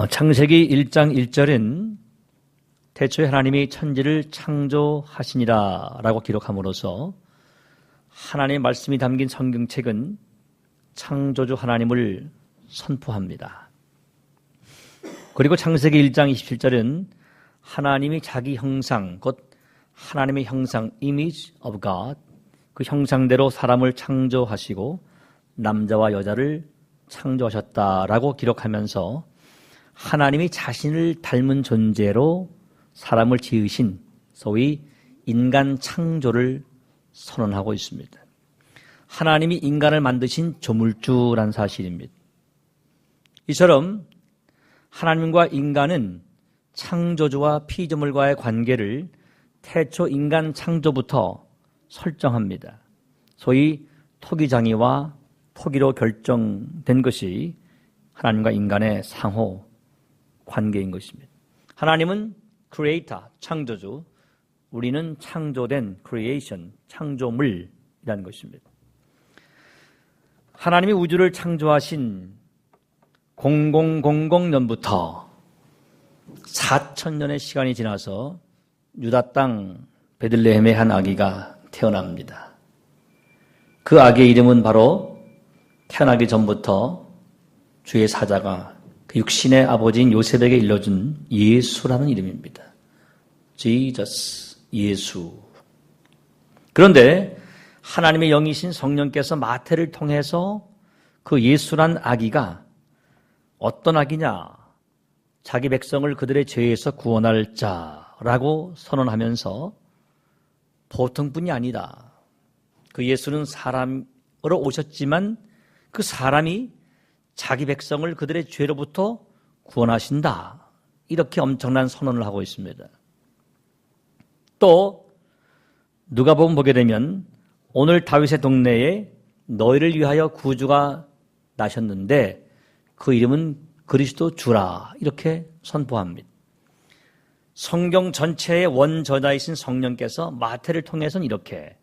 창세기 1장 1절은 태초에 하나님이 천지를 창조하시니라 라고 기록함으로써 하나님의 말씀이 담긴 성경책은 창조주 하나님을 선포합니다. 그리고 창세기 1장 27절은 하나님이 자기 형상, 곧 하나님의 형상, image of God, 그 형상대로 사람을 창조하시고 남자와 여자를 창조하셨다라고 기록하면서 하나님이 자신을 닮은 존재로 사람을 지으신 소위 인간 창조를 선언하고 있습니다. 하나님이 인간을 만드신 조물주란 사실입니다. 이처럼 하나님과 인간은 창조주와 피조물과의 관계를 태초 인간 창조부터 설정합니다. 소위 토기장이와 토기로 결정된 것이 하나님과 인간의 상호 관계인 것입니다. 하나님은 크리에이터, 창조주, 우리는 창조된 크리에이션, 창조물이라는 것입니다. 하나님이 우주를 창조하신 0000년부터 4000년의 시간이 지나서 유다 땅 베들레헴의 한 아기가 태어납니다. 그 아기의 이름은 바로 태어나기 전부터 주의 사자가 그 육신의 아버지인 요셉에게 일러준 예수라는 이름입니다. Jesus, 예수. 그런데 하나님의 영이신 성령께서 마태를 통해서 그 예수란 아기가 어떤 아기냐? 자기 백성을 그들의 죄에서 구원할 자라고 선언하면서 보통뿐이 아니다. 그 예수는 사람으로 오셨지만 그 사람이 자기 백성을 그들의 죄로부터 구원하신다. 이렇게 엄청난 선언을 하고 있습니다. 또 누가복음 보게 되면 오늘 다윗의 동네에 너희를 위하여 구주가 나셨는데 그 이름은 그리스도 주라. 이렇게 선포합니다. 성경 전체의 원저자이신 성령께서 마태를 통해서는 이렇게,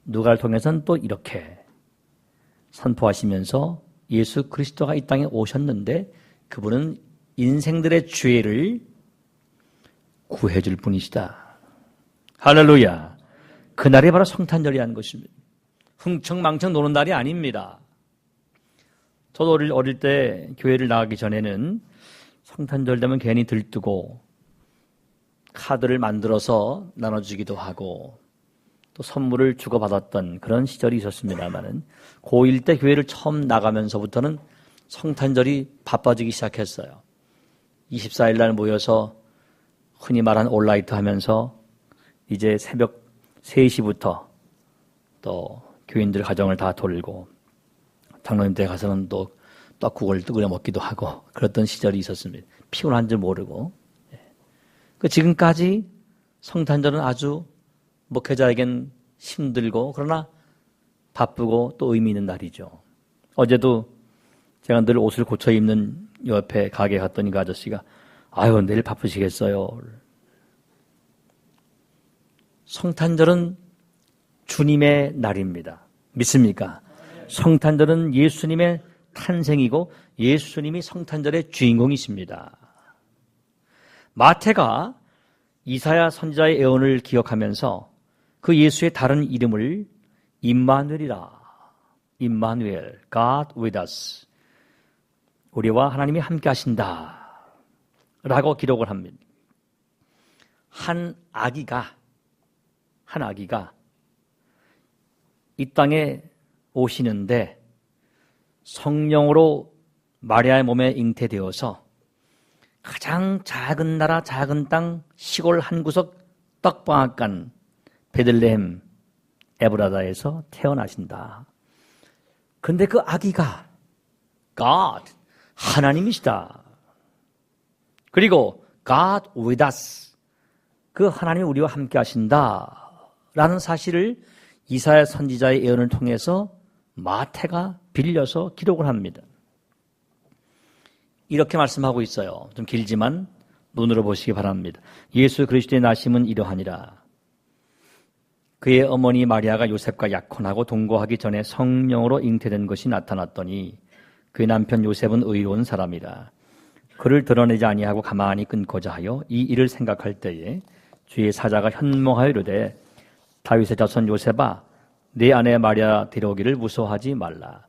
누가를 통해서는 또 이렇게 선포하시면서 예수 그리스도가 이 땅에 오셨는데 그분은 인생들의 죄를 구해줄 분이시다. 할렐루야. 그날이 바로 성탄절이라는 것입니다. 흥청망청 노는 날이 아닙니다. 저도 어릴 때 교회를 나가기 전에는 성탄절 되면 괜히 들뜨고 카드를 만들어서 나눠주기도 하고 또 선물을 주고받았던 그런 시절이 있었습니다만은 고1 때 교회를 처음 나가면서부터는 성탄절이 바빠지기 시작했어요. 24일 날 모여서 흔히 말하는 올라이트 하면서 이제 새벽 3시부터 또 교인들 가정을 다 돌고 장로님 댁에 가서는 또 떡국을 끓여 먹기도 하고 그랬던 시절이 있었습니다. 피곤한 줄 모르고. 지금까지 성탄절은 아주 목회자에겐 힘들고 그러나 바쁘고 또 의미 있는 날이죠. 어제도 제가 늘 옷을 고쳐 입는 옆에 가게 갔더니 그 아저씨가 아유 내일 바쁘시겠어요. 성탄절은 주님의 날입니다. 믿습니까? 성탄절은 예수님의 탄생이고 예수님이 성탄절의 주인공이십니다. 마태가 이사야 선지자의 예언을 기억하면서 그 예수의 다른 이름을 임마누엘이라, 임마누엘, God with us, 우리와 하나님이 함께 하신다 라고 기록을 합니다. 한 아기가 이 땅에 오시는데 성령으로 마리아의 몸에 잉태되어서 가장 작은 나라, 작은 땅, 시골 한 구석 떡방앗간 베들레헴 에브라다에서 태어나신다. 그런데 그 아기가 God, 하나님이시다. 그리고 God with us, 그 하나님이 우리와 함께 하신다 라는 사실을 이사야 선지자의 예언을 통해서 마태가 빌려서 기록을 합니다. 이렇게 말씀하고 있어요. 좀 길지만 눈으로 보시기 바랍니다. 예수 그리스도의 나심은 이러하니라. 그의 어머니 마리아가 요셉과 약혼하고 동거하기 전에 성령으로 잉태된 것이 나타났더니 그의 남편 요셉은 의로운 사람이라. 그를 드러내지 아니하고 가만히 끊고자 하여 이 일을 생각할 때에 주의 사자가 현몽하여 이르되 다윗의 자손 요셉아 내 아내 마리아 데려오기를 무서워하지 말라.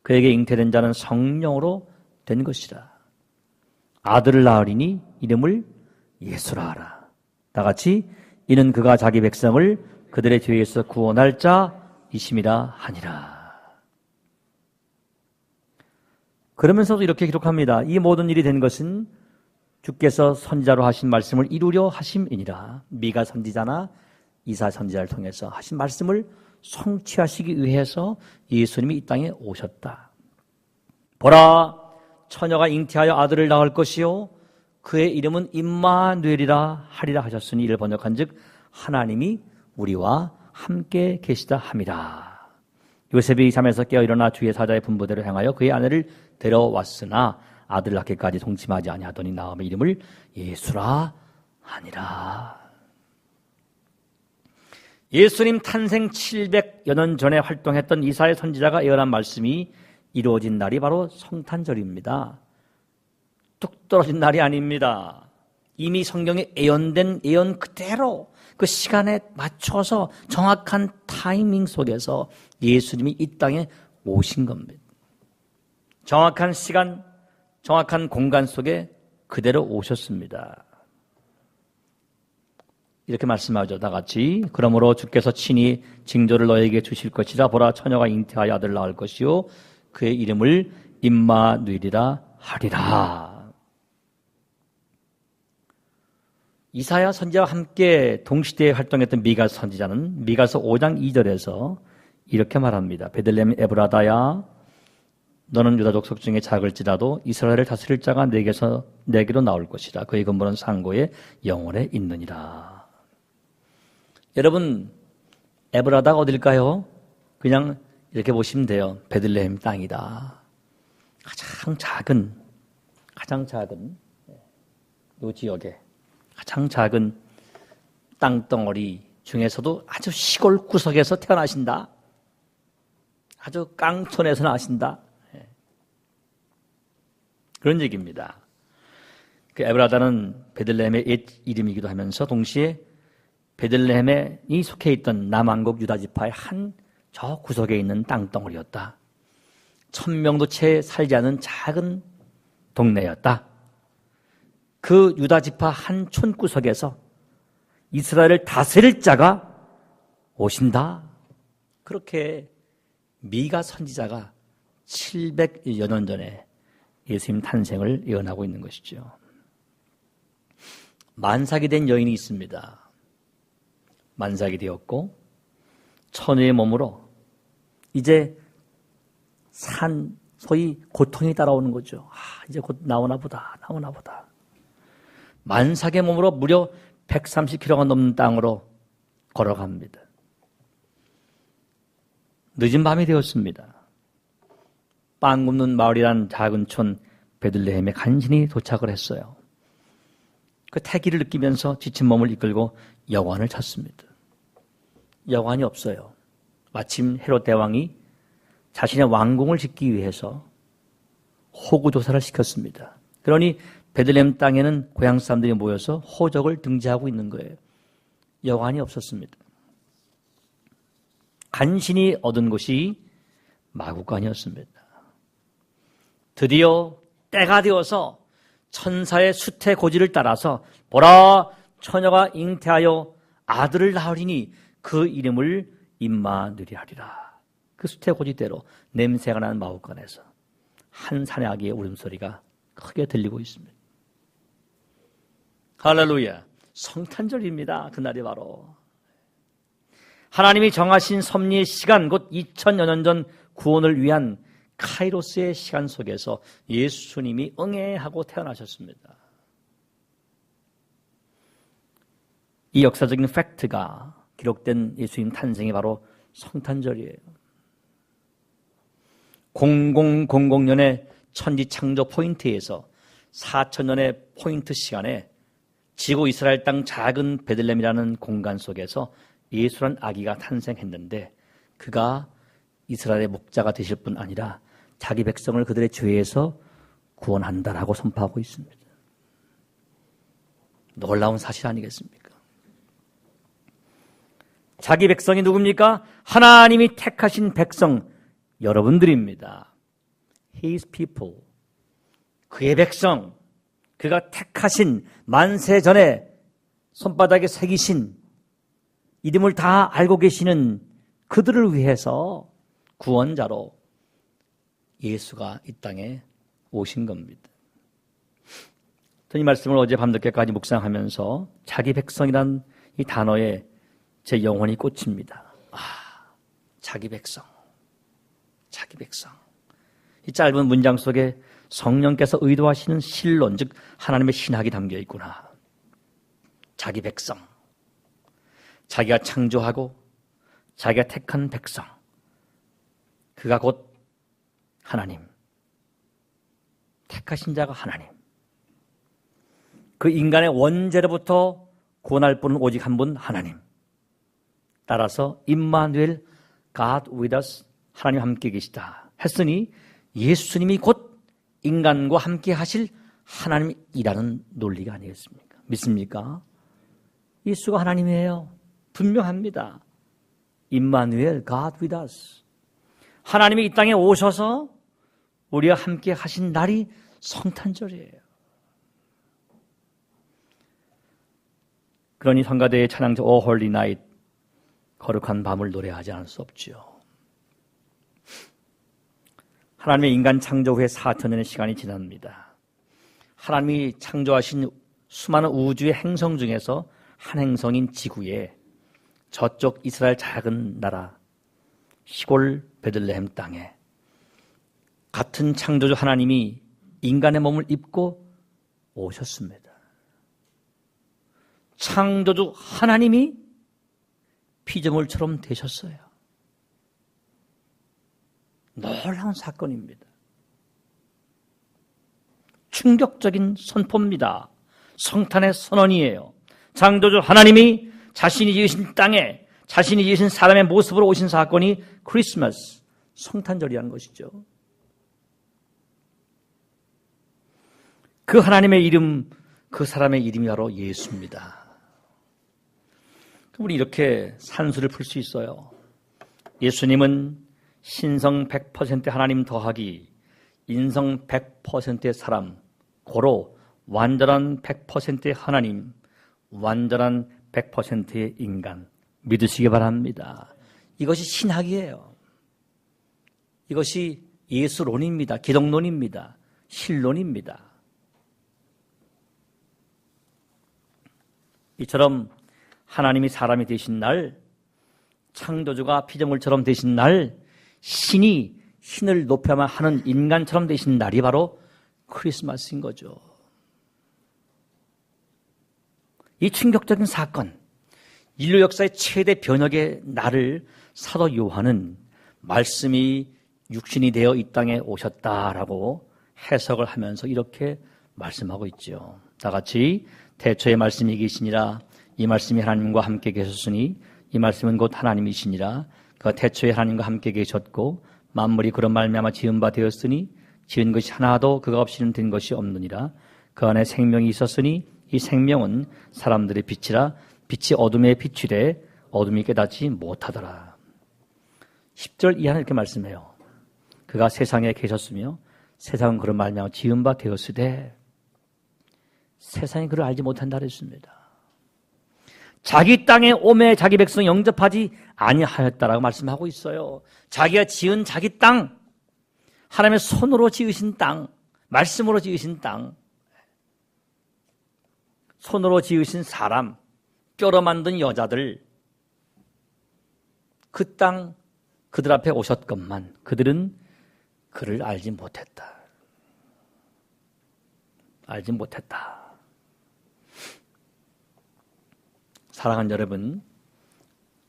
그에게 잉태된 자는 성령으로 된 것이라. 아들을 낳으리니 이름을 예수라 하라. 다같이 이는 그가 자기 백성을 그들의 죄에서 구원할 자이심이라 하니라. 그러면서도 이렇게 기록합니다. 이 모든 일이 된 것은 주께서 선지자로 하신 말씀을 이루려 하심이니라. 미가 선지자나 이사 선지자를 통해서 하신 말씀을 성취하시기 위해서 예수님이 이 땅에 오셨다. 보라, 처녀가 잉태하여 아들을 낳을 것이요 그의 이름은 임마누엘이라 하리라 하셨으니 이를 번역한즉 하나님이 우리와 함께 계시다 함이라. 요셉이 잠에서 깨어 일어나 주의 사자의 분부대로 행하여 그의 아내를 데려왔으나 아들을 낳기까지 동침하지 아니하더니 나음의 이름을 예수라 하니라. 예수님 탄생 700여 년 전에 활동했던 이사야 선지자가 예언한 말씀이 이루어진 날이 바로 성탄절입니다. 뚝 떨어진 날이 아닙니다. 이미 성경에 예언된 예언 그대로 그 시간에 맞춰서 정확한 타이밍 속에서 예수님이 이 땅에 오신 겁니다. 정확한 시간, 정확한 공간 속에 그대로 오셨습니다. 이렇게 말씀하죠. 다 같이. 그러므로 주께서 친히 징조를 너에게 주실 것이라. 보라, 처녀가 잉태하여 아들을 낳을 것이요 그의 이름을 임마누엘이라 하리라. 이사야 선지자와 함께 동시대에 활동했던 미가 선지자는 미가서 5장 2절에서 이렇게 말합니다. 베들레헴 에브라다야 너는 유다 족속 중에 작을지라도 이스라엘을 다스릴 자가 내게로 나올 것이라. 그의 근본은 상고의 영원에 있느니라. 여러분, 에브라다가 어딜까요? 그냥 이렇게 보시면 돼요. 베들레헴 땅이다. 가장 작은 이 지역에 가장 작은 땅덩어리 중에서도 아주 시골 구석에서 태어나신다. 아주 깡촌에서 나신다. 그런 얘기입니다. 그 에브라다는 베들레헴의 옛 이름이기도 하면서 동시에 베들레헴에 속해 있던 남왕국 유다 지파의 한 저 구석에 있는 땅덩어리였다. 1000명도 채 살지 않은 작은 동네였다. 그 유다 지파 한 촌구석에서 이스라엘을 다스릴 자가 오신다. 그렇게 미가 선지자가 700여 년 전에 예수님 탄생을 예언하고 있는 것이죠. 만삭이 된 여인이 있습니다. 만삭이 되었고 처녀의 몸으로 이제 소위 고통이 따라오는 거죠. 이제 곧 나오나 보다. 만삭의 몸으로 무려 130km가 넘는 땅으로 걸어갑니다. 늦은 밤이 되었습니다. 빵 굽는 마을이란 작은 촌 베들레헴에 간신히 도착을 했어요. 그 태기를 느끼면서 지친 몸을 이끌고 여관을 찾습니다. 여관이 없어요. 마침 헤롯 대왕이 자신의 왕궁을 짓기 위해서 호구조사를 시켰습니다. 그러니 베들레헴 땅에는 고향 사람들이 모여서 호적을 등재하고 있는 거예요. 여관이 없었습니다. 간신히 얻은 곳이 마구간이었습니다. 드디어 때가 되어서 천사의 수태 고지를 따라서 보라, 처녀가 잉태하여 아들을 낳으리니 그 이름을 임마누엘이라 하리라. 그 수태 고지대로 냄새가 나는 마구간에서 한 사내 아기의 울음소리가 크게 들리고 있습니다. 할렐루야. 성탄절입니다. 그날이 바로 하나님이 정하신 섭리의 시간, 곧 2000여 년 전 구원을 위한 카이로스의 시간 속에서 예수님이 응애하고 태어나셨습니다. 이 역사적인 팩트가 기록된 예수님 탄생이 바로 성탄절이에요. 0000년의 천지 창조 포인트에서 4000년의 포인트 시간에 지구 이스라엘 땅 작은 베들레헴이라는 공간 속에서 예수란 아기가 탄생했는데 그가 이스라엘의 목자가 되실 뿐 아니라 자기 백성을 그들의 죄에서 구원한다라고 선포하고 있습니다. 놀라운 사실 아니겠습니까? 자기 백성이 누굽니까? 하나님이 택하신 백성, 여러분들입니다. His people. 그의 백성, 그가 택하신 만세 전에 손바닥에 새기신 이름을 다 알고 계시는 그들을 위해서 구원자로 예수가 이 땅에 오신 겁니다. 이 말씀을 어제 밤늦게까지 묵상하면서 자기 백성이란 이 단어에 제 영혼이 꽂힙니다. 자기 백성. 자기 백성. 이 짧은 문장 속에 성령께서 의도하시는 신론, 즉 하나님의 신학이 담겨 있구나. 자기 백성. 자기가 창조하고 자기가 택한 백성. 그가 곧 하나님. 택하신 자가 하나님. 그 인간의 원죄로부터 구원할 분은 오직 한 분, 하나님. 따라서 임마누엘, God with us, 하나님 함께 계시다 했으니 예수님이 곧 인간과 함께 하실 하나님이라는 논리가 아니겠습니까? 믿습니까? 예수가 하나님이에요. 분명합니다. 임마누엘, God with us. 하나님이 이 땅에 오셔서 우리와 함께 하신 날이 성탄절이에요. 그러니 성가대의 찬양자 O Holy Night, 거룩한 밤을 노래하지 않을 수 없죠. 하나님의 인간 창조 후에 4천년의 시간이 지납니다. 하나님이 창조하신 수많은 우주의 행성 중에서 한 행성인 지구에 저쪽 이스라엘 작은 나라 시골 베들레헴 땅에 같은 창조주 하나님이 인간의 몸을 입고 오셨습니다. 창조주 하나님이 피조물처럼 되셨어요. 놀라운 사건입니다. 충격적인 선포입니다. 성탄의 선언이에요. 창조주 하나님이 자신이 지으신 땅에 자신이 지으신 사람의 모습으로 오신 사건이 크리스마스, 성탄절이라는 것이죠. 그 하나님의 이름, 그 사람의 이름이 바로 예수입니다. 우리 이렇게 산수를 풀 수 있어요. 예수님은 신성 100% 하나님 더하기 인성 100%의 사람, 고로 완전한 100%의 하나님, 완전한 100%의 인간, 믿으시기 바랍니다. 이것이 신학이에요. 이것이 예수론입니다. 기독론입니다. 신론입니다. 이처럼 하나님이 사람이 되신 날, 창조주가 피조물처럼 되신 날, 신이 신을 높여만 하는 인간처럼 되신 날이 바로 크리스마스인 거죠. 이 충격적인 사건, 인류 역사의 최대 변혁의 날을 사도 요한은 말씀이 육신이 되어 이 땅에 오셨다라고 해석을 하면서 이렇게 말씀하고 있죠. 다 같이 태초에 말씀이 계시니라. 이 말씀이 하나님과 함께 계셨으니 이 말씀은 곧 하나님이시니라. 그가 태초에 하나님과 함께 계셨고 만물이 그런 말미암아 지은 바 되었으니 지은 것이 하나도 그가 없이는 된 것이 없느니라. 그 안에 생명이 있었으니 이 생명은 사람들의 빛이라. 빛이 어둠에 비추되 어둠이 깨닫지 못하더라. 10절 이하는 이렇게 말씀해요. 그가 세상에 계셨으며 세상은 그런 말미암아 지은 바 되었으되 세상이 그를 알지 못한다 그랬습니다. 자기 땅에 오매 자기 백성 영접하지 아니하였다라고 말씀하고 있어요. 자기가 지은 자기 땅, 하나님의 손으로 지으신 땅, 말씀으로 지으신 땅, 손으로 지으신 사람, 뼈로 만든 여자들, 그 땅 그들 앞에 오셨건만 그들은 그를 알지 못했다. 알지 못했다. 사랑하는 여러분,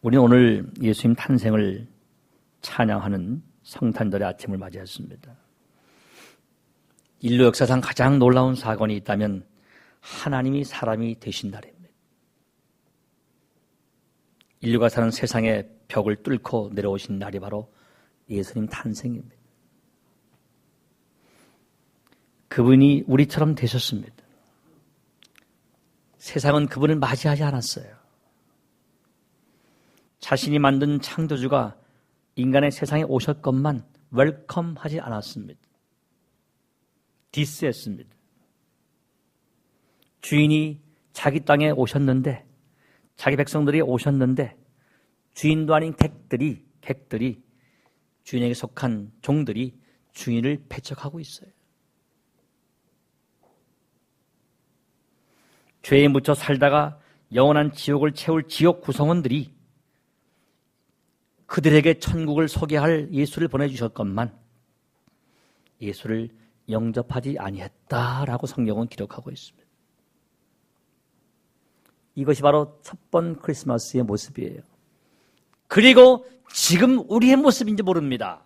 우리는 오늘 예수님 탄생을 찬양하는 성탄절의 아침을 맞이했습니다. 인류 역사상 가장 놀라운 사건이 있다면 하나님이 사람이 되신 날입니다. 인류가 사는 세상의 벽을 뚫고 내려오신 날이 바로 예수님 탄생입니다. 그분이 우리처럼 되셨습니다. 세상은 그분을 맞이하지 않았어요. 자신이 만든 창조주가 인간의 세상에 오셨건만 웰컴하지 않았습니다. 디스했습니다. 주인이 자기 땅에 오셨는데, 자기 백성들이 오셨는데 주인도 아닌 객들이 주인에게 속한 종들이 주인을 배척하고 있어요. 죄에 묻혀 살다가 영원한 지옥을 채울 지옥 구성원들이 그들에게 천국을 소개할 예수를 보내주셨건만 예수를 영접하지 아니했다라고 성경은 기록하고 있습니다. 이것이 바로 첫 번 크리스마스의 모습이에요. 그리고 지금 우리의 모습인지 모릅니다.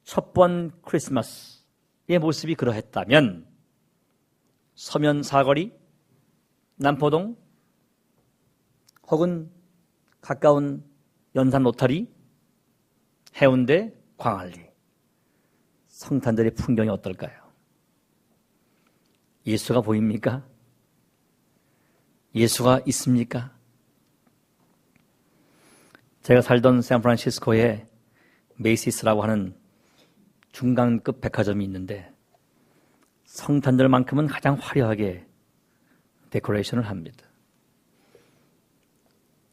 첫 번 크리스마스의 모습이 그러했다면 서면 사거리, 남포동, 혹은 가까운 연산 로타리, 해운대, 광안리, 성탄절의 풍경이 어떨까요? 예수가 보입니까? 예수가 있습니까? 제가 살던 샌프란시스코에 메이시스라고 하는 중간급 백화점이 있는데 성탄절만큼은 가장 화려하게 데코레이션을 합니다.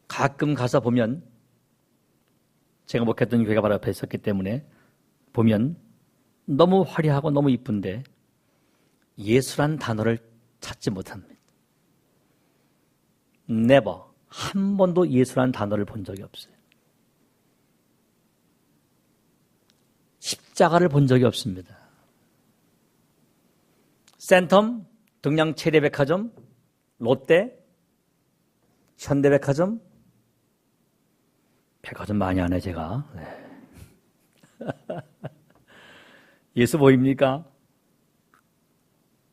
가끔 가서 보면, 제가 목했던 교회가 바로 옆에 있었기 때문에 보면 너무 화려하고 너무 이쁜데 예수란 단어를 찾지 못합니다. never, 한 번도 예수란 단어를 본 적이 없어요. 십자가를 본 적이 없습니다. 센텀, 동양 최대백화점, 롯데, 현대백화점, 백화점 많이 하네 제가. 네. 예수 보입니까?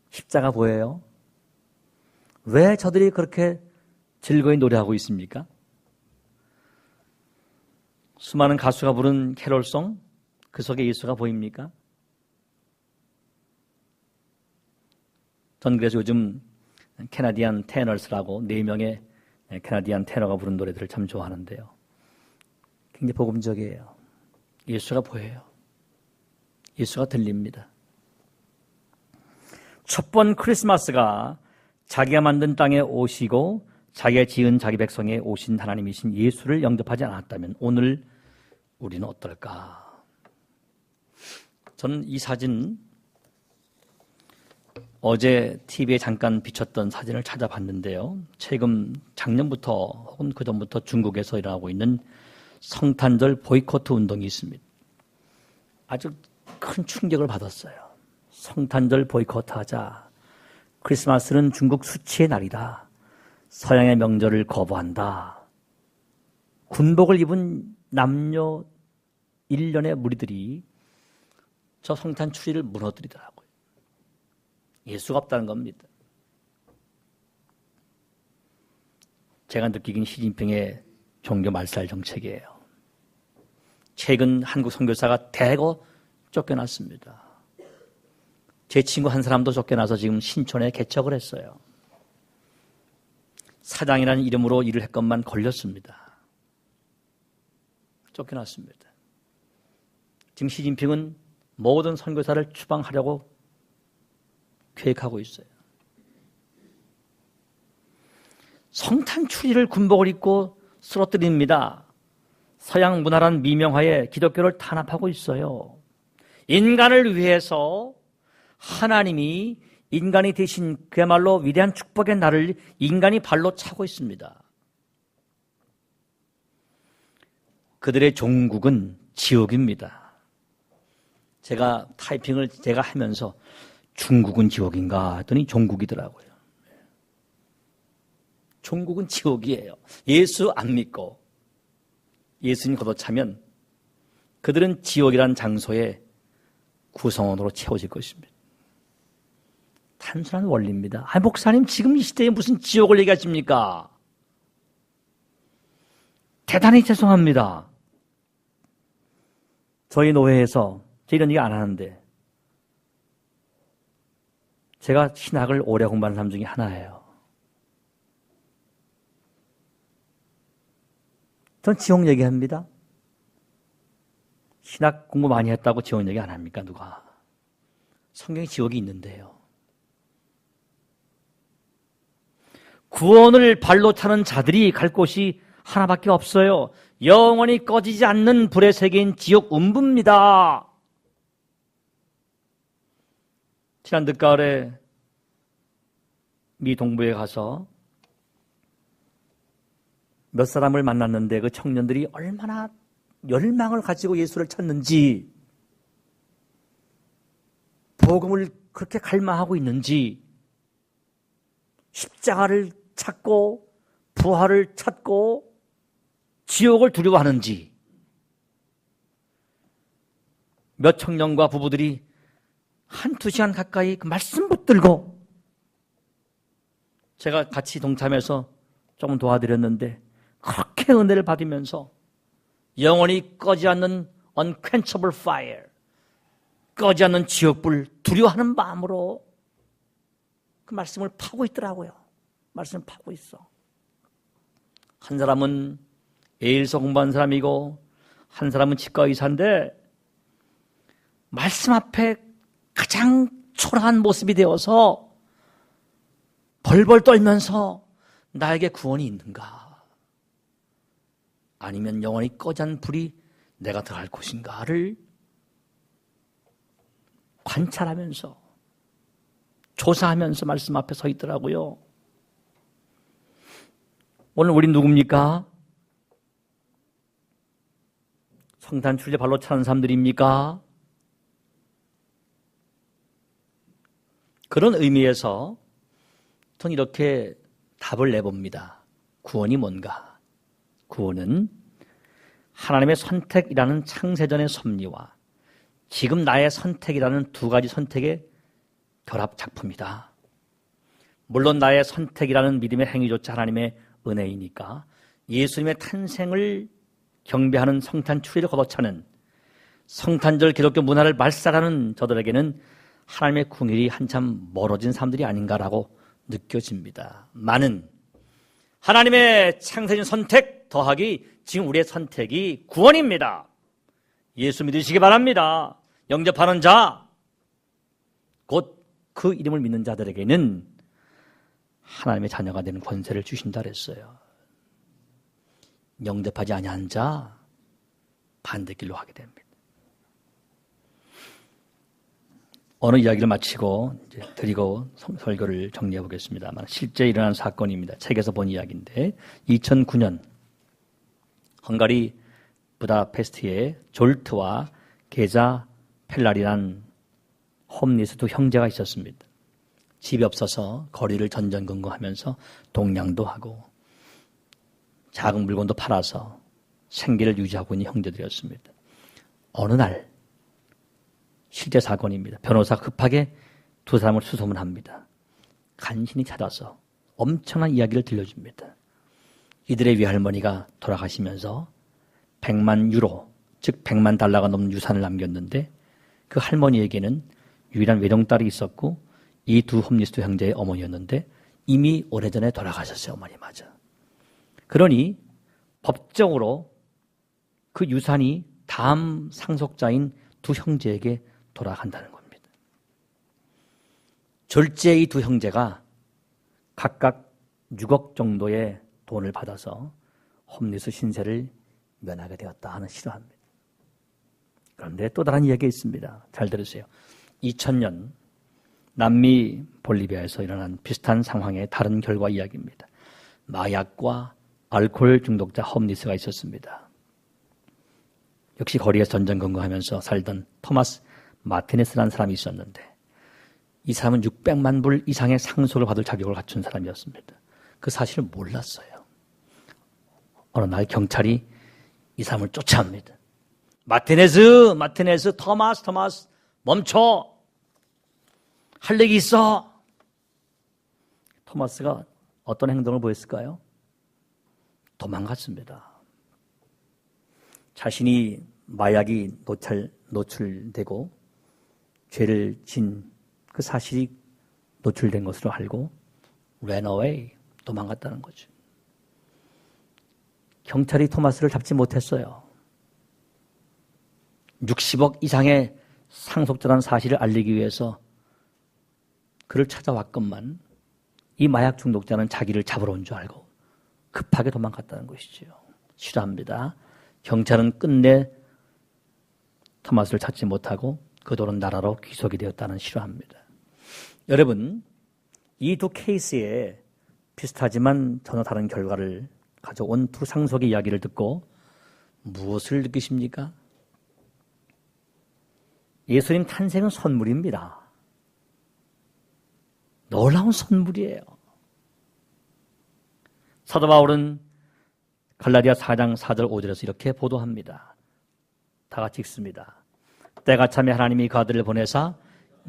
십자가 보여요? 왜 저들이 그렇게 즐거이 노래하고 있습니까? 수많은 가수가 부른 캐롤송, 그 속에 예수가 보입니까? 전 그래서 요즘 캐나디안 테너스라고 4명의 캐나디안 테너가 부른 노래들을 참 좋아하는데요. 굉장히 복음적이에요. 예수가 보여요. 예수가 들립니다. 첫 번 크리스마스가 자기가 만든 땅에 오시고 자기가 지은 자기 백성에 오신 하나님이신 예수를 영접하지 않았다면 오늘 우리는 어떨까? 저는 이 사진, 어제 TV에 잠깐 비쳤던 사진을 찾아봤는데요. 최근 작년부터 혹은 그전부터 중국에서 일어나고 있는 성탄절 보이콧 운동이 있습니다. 아주 큰 충격을 받았어요. 성탄절 보이콧하자. 크리스마스는 중국 수치의 날이다. 서양의 명절을 거부한다. 군복을 입은 남녀 일련의 무리들이 저 성탄 추리를 무너뜨리더라고요. 예수가 없다는 겁니다. 제가 느끼긴 시진핑의 종교 말살 정책이에요. 최근 한국 선교사가 대거 쫓겨났습니다. 제 친구 한 사람도 쫓겨나서 지금 신촌에 개척을 했어요. 사장이라는 이름으로 일을 했건만 걸렸습니다. 쫓겨났습니다. 지금 시진핑은 모든 선교사를 추방하려고 계획하고 있어요. 성탄 추리를 군복을 입고 쓰러뜨립니다. 서양 문화란 미명하에 기독교를 탄압하고 있어요. 인간을 위해서 하나님이 인간이 되신 그야말로 위대한 축복의 날을 인간이 발로 차고 있습니다. 그들의 종국은 지옥입니다. 제가 타이핑을 제가 하면서 중국은 지옥인가 했더니 종국이더라고요. 종국은 지옥이에요. 예수 안 믿고 예수님 걷어차면 그들은 지옥이란 장소에 구성원으로 채워질 것입니다. 단순한 원리입니다. 목사님 지금 이 시대에 무슨 지옥을 얘기하십니까? 대단히 죄송합니다. 저희 노회에서 이런 얘기 안 하는데 제가 신학을 오래 공부한 사람 중에 하나예요. 전 지옥 얘기합니다. 신학 공부 많이 했다고 지옥 얘기 안 합니까? 누가? 성경에 지옥이 있는데요. 구원을 발로 차는 자들이 갈 곳이 하나밖에 없어요. 영원히 꺼지지 않는 불의 세계인 지옥 음부입니다. 지난 늦가을에 미 동부에 가서 몇 사람을 만났는데 그 청년들이 얼마나 열망을 가지고 예수를 찾는지, 복음을 그렇게 갈망하고 있는지, 십자가를 찾고 부활을 찾고 지옥을 두려워하는지, 몇 청년과 부부들이 한두 시간 가까이 그 말씀 붙들고, 제가 같이 동참해서 조금 도와드렸는데 그렇게 은혜를 받으면서 영원히 꺼지 않는 unquenchable fire, 꺼지 않는 지옥불 두려워하는 마음으로 그 말씀을 파고 있더라고요. 말씀을 파고 있어. 한 사람은 예일서 공부한 사람이고 한 사람은 치과 의사인데 말씀 앞에 가장 초라한 모습이 되어서 벌벌 떨면서 나에게 구원이 있는가? 아니면 영원히 꺼지 않는 불이 내가 들어갈 곳인가를 관찰하면서 조사하면서 말씀 앞에 서 있더라고요. 오늘 우리 누굽니까? 성탄 출제 발로 차는 사람들입니까? 그런 의미에서 저는 이렇게 답을 내봅니다. 구원이 뭔가? 구원은 하나님의 선택이라는 창세전의 섭리와 지금 나의 선택이라는 두 가지 선택의 결합 작품이다. 물론 나의 선택이라는 믿음의 행위조차 하나님의 은혜이니까 예수님의 탄생을 경배하는 성탄 추리를 걷어차는 성탄절 기독교 문화를 말살하는 저들에게는 하나님의 궁일이 한참 멀어진 사람들이 아닌가라고 느껴집니다. 많은 하나님의 창세전 선택 더하기 지금 우리의 선택이 구원입니다. 예수 믿으시기 바랍니다. 영접하는 자, 곧 그 이름을 믿는 자들에게는 하나님의 자녀가 되는 권세를 주신다 그랬어요. 영접하지 아니한 자 반대길로 하게 됩니다. 오늘 이야기를 마치고 이제 드리고 설교를 정리해 보겠습니다만 실제 일어난 사건입니다. 책에서 본 이야기인데 2009년 헝가리 부다페스트에 졸트와 게자 펠라리란 홈리스 두 형제가 있었습니다. 집이 없어서 거리를 전전긍긍하면서 동냥도 하고 작은 물건도 팔아서 생계를 유지하고 있는 형제들이었습니다. 어느 날 실제 사건입니다. 변호사가 급하게 두 사람을 수소문합니다. 간신히 찾아서 엄청난 이야기를 들려줍니다. 이들의 외할머니가 돌아가시면서 100만 유로, 즉 100만 달러가 넘는 유산을 남겼는데 그 할머니에게는 유일한 외동딸이 있었고 이 두 홈리스트 형제의 어머니였는데 이미 오래전에 돌아가셨어요. 어머니 맞아. 그러니 법적으로 그 유산이 다음 상속자인 두 형제에게 돌아간다는 겁니다. 졸지의 이 두 형제가 각각 6억 정도의 돈을 받아서 홈리스 신세를 면하게 되었다 하는 실화입니다. 그런데 또 다른 이야기가 있습니다. 잘 들으세요. 2000년 남미 볼리비아에서 일어난 비슷한 상황의 다른 결과 이야기입니다. 마약과 알코올 중독자 홈리스가 있었습니다. 역시 거리에서 전전긍긍하면서 살던 토마스 마티네스라는 사람이 있었는데 이 사람은 600만 불 이상의 상속을 받을 자격을 갖춘 사람이었습니다. 그 사실을 몰랐어요. 어느 날 경찰이 이 사람을 쫓아옵니다. 마티네스, 토마스, 멈춰! 할 얘기 있어! 토마스가 어떤 행동을 보였을까요? 도망갔습니다. 자신이 마약이 노출되고 죄를 진 그 사실이 노출된 것으로 알고 ran away, 도망갔다는 거죠. 경찰이 토마스를 잡지 못했어요. 60억 이상의 상속자라는 사실을 알리기 위해서 그를 찾아왔건만 이 마약 중독자는 자기를 잡으러 온 줄 알고 급하게 도망갔다는 것이죠. 싫어합니다. 경찰은 끝내 토마스를 찾지 못하고 그도는 나라로 귀속이 되었다는 싫어합니다. 여러분, 이 두 케이스에 비슷하지만 전혀 다른 결과를 가져온 두 상속의 이야기를 듣고 무엇을 느끼십니까? 예수님 탄생은 선물입니다. 놀라운 선물이에요. 사도 바울은 갈라디아 4장 4절 5절에서 이렇게 보도합니다. 다 같이 읽습니다. 때가 참에 하나님이 그 아들을 보내사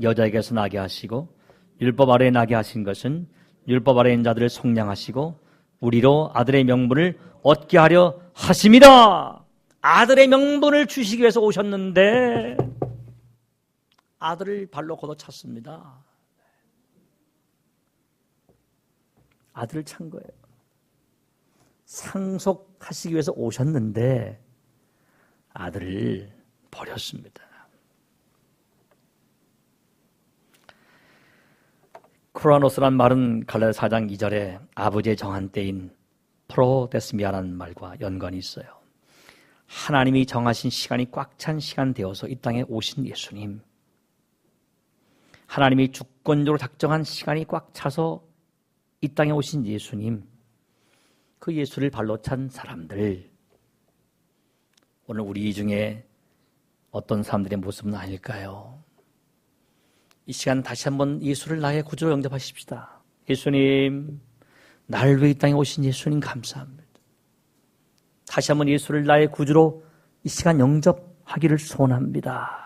여자에게서 나게 하시고 율법 아래에 나게 하신 것은 율법 아래에 있는 자들을 속량하시고 우리로 아들의 명분을 얻게 하려 하심이라. 아들의 명분을 주시기 위해서 오셨는데 아들을 발로 걷어찼습니다. 아들을 찬 거예요. 상속하시기 위해서 오셨는데 아들을 버렸습니다. 크로노스란 말은 갈라디아 4장 2절에 아버지의 정한 때인 프로데스미아라는 말과 연관이 있어요. 하나님이 정하신 시간이 꽉 찬 시간 되어서 이 땅에 오신 예수님. 하나님이 주권적으로 작정한 시간이 꽉 차서 이 땅에 오신 예수님. 그 예수를 발로 찬 사람들. 오늘 우리 중에 어떤 사람들의 모습은 아닐까요? 이 시간 다시 한번 예수를 나의 구주로 영접하십시다. 예수님, 나를 위해 이 땅에 오신 예수님 감사합니다. 다시 한번 예수를 나의 구주로 이 시간 영접하기를 소원합니다.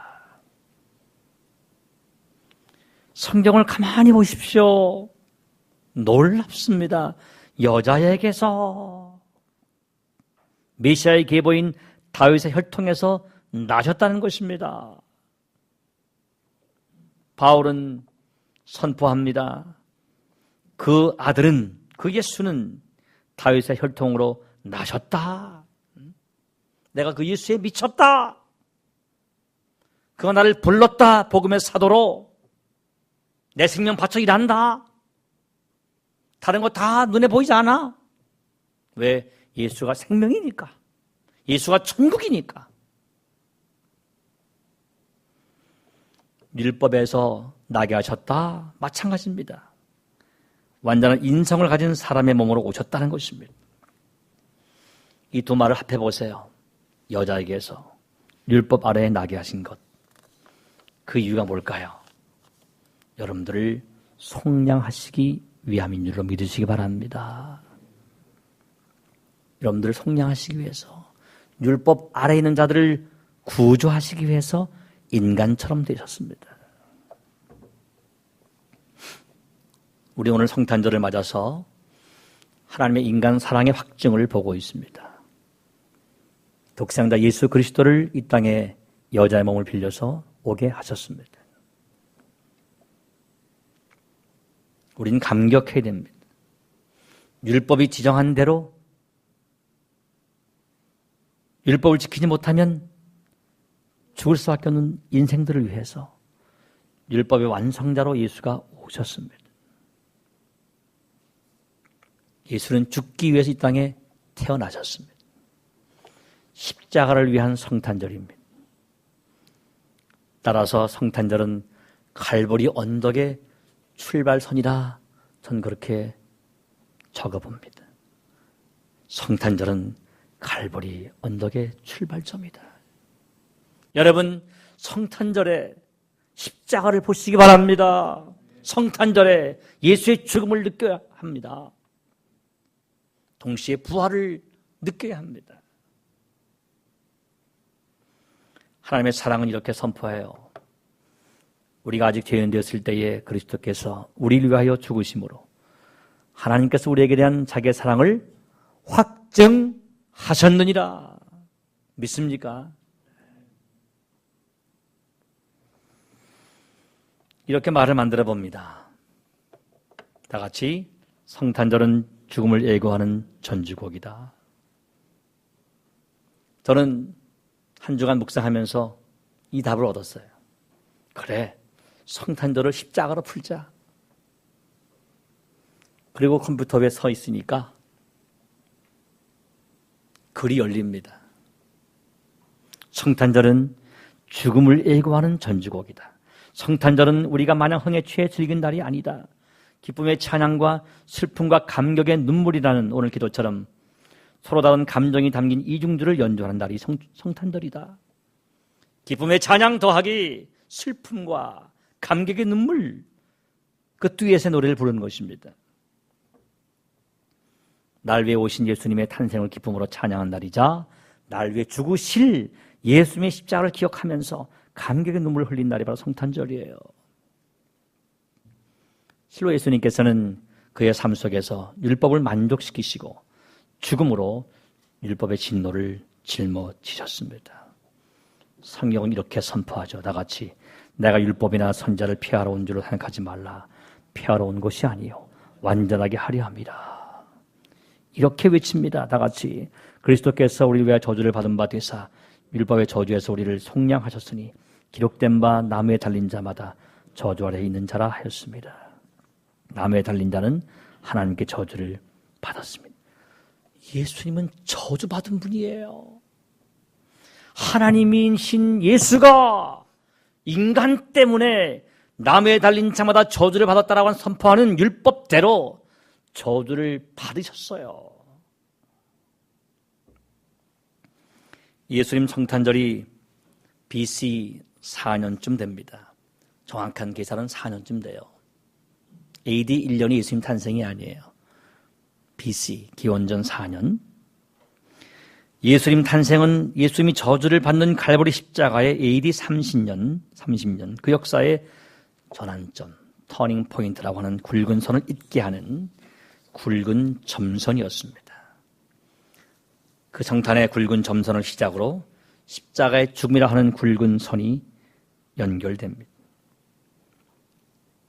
성경을 가만히 보십시오. 놀랍습니다. 여자에게서 메시아의 계보인 다윗의 혈통에서 나셨다는 것입니다. 바울은 선포합니다. 그 아들은, 그 예수는 다윗의 혈통으로 나셨다. 내가 그 예수에 미쳤다. 그가 나를 불렀다. 복음의 사도로 내 생명 바쳐 일한다. 다른 거 다 눈에 보이지 않아? 왜? 예수가 생명이니까. 예수가 천국이니까. 율법에서 나게 하셨다. 마찬가지입니다. 완전한 인성을 가진 사람의 몸으로 오셨다는 것입니다. 이 두 말을 합해 보세요. 여자에게서 율법 아래에 나게 하신 것. 그 이유가 뭘까요? 여러분들을 속량하시기 위함인 줄로 믿으시기 바랍니다. 여러분들을 속량하시기 위해서, 율법 아래에 있는 자들을 구조하시기 위해서 인간처럼 되셨습니다. 우리 오늘 성탄절을 맞아서 하나님의 인간 사랑의 확증을 보고 있습니다. 독생자 예수 그리스도를 이 땅에 여자의 몸을 빌려서 오게 하셨습니다. 우린 감격해야 됩니다. 율법이 지정한 대로 율법을 지키지 못하면 죽을 수밖에 없는 인생들을 위해서 율법의 완성자로 예수가 오셨습니다. 예수는 죽기 위해서 이 땅에 태어나셨습니다. 십자가를 위한 성탄절입니다. 따라서 성탄절은 갈보리 언덕의 출발선이라 전 그렇게 적어봅니다. 성탄절은 갈보리 언덕의 출발점이다. 여러분, 성탄절에 십자가를 보시기 바랍니다. 성탄절에 예수의 죽음을 느껴야 합니다. 동시에 부활을 느껴야 합니다. 하나님의 사랑은 이렇게 선포해요. 우리가 아직 죄인 되었을 때에 그리스도께서 우리를 위하여 죽으심으로 하나님께서 우리에게 대한 자기의 사랑을 확증하셨느니라. 믿습니까? 이렇게 말을 만들어 봅니다. 다 같이 성탄절은 죽음을 예고하는 전주곡이다. 저는 한 주간 묵상하면서 이 답을 얻었어요. 그래, 성탄절을 십자가로 풀자. 그리고 컴퓨터 위에 서 있으니까 글이 열립니다. 성탄절은 죽음을 예고하는 전주곡이다. 성탄절은 우리가 마냥 흥에 취해 즐긴 날이 아니다. 기쁨의 찬양과 슬픔과 감격의 눈물이라는 오늘 기도처럼 서로 다른 감정이 담긴 이중주를 연주하는 날이 성탄절이다. 기쁨의 찬양 더하기 슬픔과 감격의 눈물, 그 듀엣의 노래를 부르는 것입니다. 날 위해 오신 예수님의 탄생을 기쁨으로 찬양한 날이자 날 위해 죽으실 예수님의 십자가를 기억하면서 감격의 눈물을 흘린 날이 바로 성탄절이에요. 실로 예수님께서는 그의 삶 속에서 율법을 만족시키시고 죽음으로 율법의 진노를 짊어지셨습니다. 성경은 이렇게 선포하죠. 다 같이 내가 율법이나 선자를 피하러 온 줄로 생각하지 말라. 피하러 온 것이 아니요 완전하게 하려 함이라. 이렇게 외칩니다. 다 같이 그리스도께서 우리를 위하여 저주를 받은 바 되사 율법의 저주에서 우리를 속량하셨으니 기록된 바 나무에 달린 자마다 저주 아래에 있는 자라 하였습니다. 나무에 달린 자는 하나님께 저주를 받았습니다. 예수님은 저주받은 분이에요. 하나님이신 예수가 인간 때문에 나무에 달린 자마다 저주를 받았다라고 선포하는 율법대로 저주를 받으셨어요. 예수님 성탄절이 BC 4년쯤 됩니다. 정확한 계산은 4년쯤 돼요. AD 1년이 예수님 탄생이 아니에요. BC, 기원전 4년. 예수님 탄생은 예수님이 저주를 받는 갈보리 십자가의 AD 30년 그 역사의 전환점, 터닝 포인트라고 하는 굵은 선을 잇게 하는 굵은 점선이었습니다. 그 성탄의 굵은 점선을 시작으로 십자가의 죽음이라 하는 굵은 선이 연결됩니다.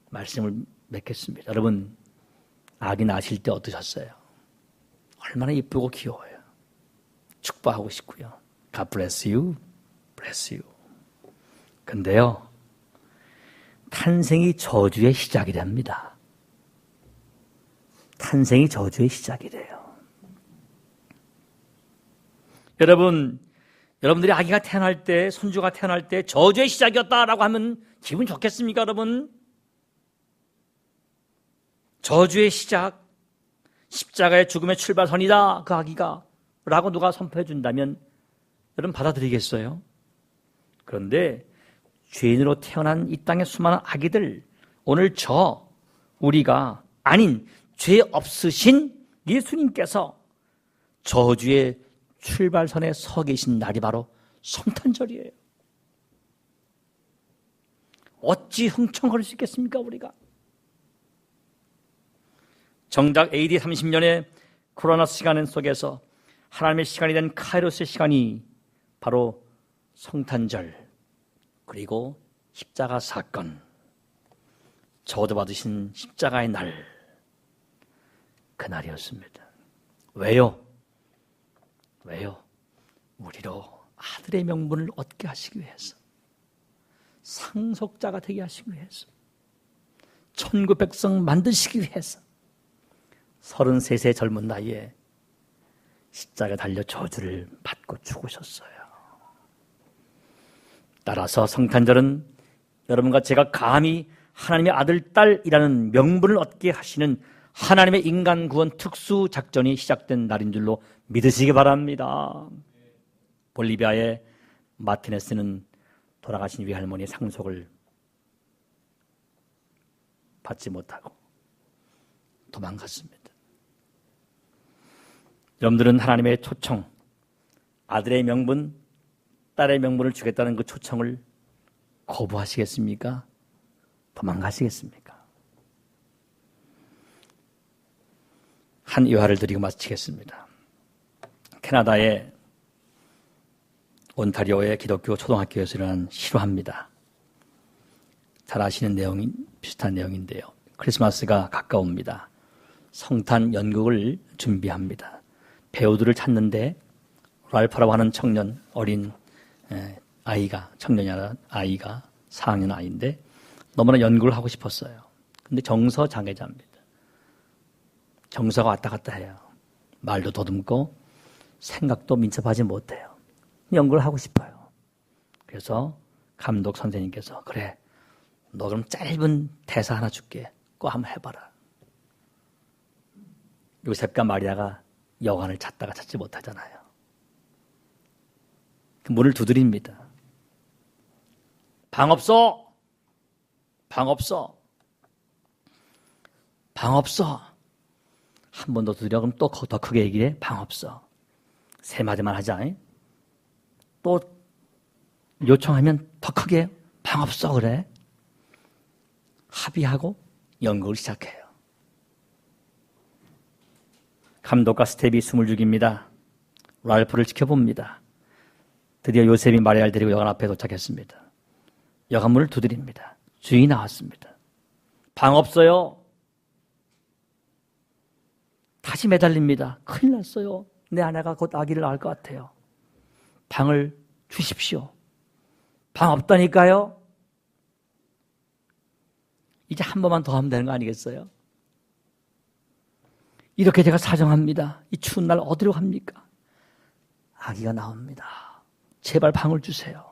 말씀을 맺겠습니다. 여러분, 아기 낳으실 때 어떠셨어요? 얼마나 예쁘고 귀여워요. 축복하고 싶고요. God bless you, bless you. 근데요, 탄생이 저주의 시작이 됩니다. 탄생이 저주의 시작이 돼요. 여러분들이 아기가 태어날 때, 손주가 태어날 때 저주의 시작이었다라고 하면 기분 좋겠습니까, 여러분? 저주의 시작, 십자가의 죽음의 출발선이다, 그 아기가 라고 누가 선포해 준다면 여러분 받아들이겠어요? 그런데 죄인으로 태어난 이 땅의 수많은 아기들, 오늘 우리가 아닌 죄 없으신 예수님께서 저주의 출발선에 서 계신 날이 바로 성탄절이에요. 어찌 흥청거릴 수 있겠습니까, 우리가? 정작 AD 30년의 코로나 시간 속에서 하나님의 시간이 된 카이로스의 시간이 바로 성탄절, 그리고 십자가 사건, 저주받으신 십자가의 날, 그날이었습니다. 왜요? 우리로 아들의 명분을 얻게 하시기 위해서, 상속자가 되게 하시기 위해서, 천국 백성 만드시기 위해서 33세 젊은 나이에 십자가에 달려 저주를 받고 죽으셨어요. 따라서 성탄절은 여러분과 제가 감히 하나님의 아들, 딸이라는 명분을 얻게 하시는 하나님의 인간 구원 특수 작전이 시작된 날인 줄로 믿으시기 바랍니다. 볼리비아의 마티네스는 돌아가신 외할머니의 상속을 받지 못하고 도망갔습니다. 여러분들은 하나님의 초청, 아들의 명분, 딸의 명분을 주겠다는 그 초청을 거부하시겠습니까? 도망가시겠습니까? 한 유화를 드리고 마치겠습니다. 캐나다의 온타리오의 기독교 초등학교에서 일어난 실화입니다. 잘 아시는 비슷한 내용인데요. 크리스마스가 가까웁니다. 성탄 연극을 준비합니다. 배우들을 찾는데 랄프라고 하는 청년, 어린 아이가, 청년이 아니라 아이가 4학년 아이인데 너무나 연극을 하고 싶었어요. 근데 정서 장애자입니다. 정서가 왔다 갔다 해요. 말도 더듬고 생각도 민첩하지 못해요. 연극을 하고 싶어요. 그래서 감독 선생님께서 그래, 너 그럼 짧은 대사 하나 줄게. 꼭 한번 해봐라. 요셉과 마리아가 여관을 찾다가 찾지 못하잖아요. 그 문을 두드립니다. 방 없어! 방 없어! 방 없어! 한 번 더 두드려. 그럼 또 더 크게 얘기해. 방 없어. 세 마디만 하자. 또 요청하면 더 크게 방 없어 그래. 합의하고 연극을 시작해요. 감독과 스텝이 숨을 죽입니다. 랄프를 지켜봅니다. 드디어 요셉이 마리아를 데리고 여관 앞에 도착했습니다. 여관 문을 두드립니다. 주인이 나왔습니다. 방 없어요. 다시 매달립니다. 큰일 났어요. 내 아내가 곧 아기를 낳을 것 같아요. 방을 주십시오. 방 없다니까요. 이제 한 번만 더 하면 되는 거 아니겠어요? 이렇게 제가 사정합니다. 이 추운 날 어디로 갑니까? 아기가 나옵니다. 제발 방을 주세요.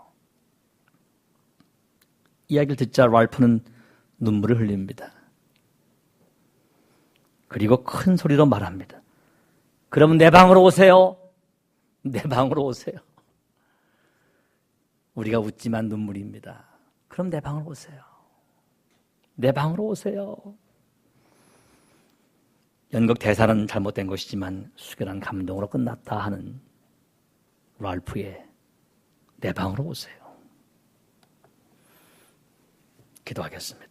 이야기를 듣자 랄프는 눈물을 흘립니다. 그리고 큰 소리로 말합니다. 그러면 내 방으로 오세요. 내 방으로 오세요. 우리가 웃지만 눈물입니다. 그럼 내 방으로 오세요. 내 방으로 오세요. 연극 대사는 잘못된 것이지만 숙연한 감동으로 끝났다 하는 랄프의 내 방으로 오세요. 기도하겠습니다.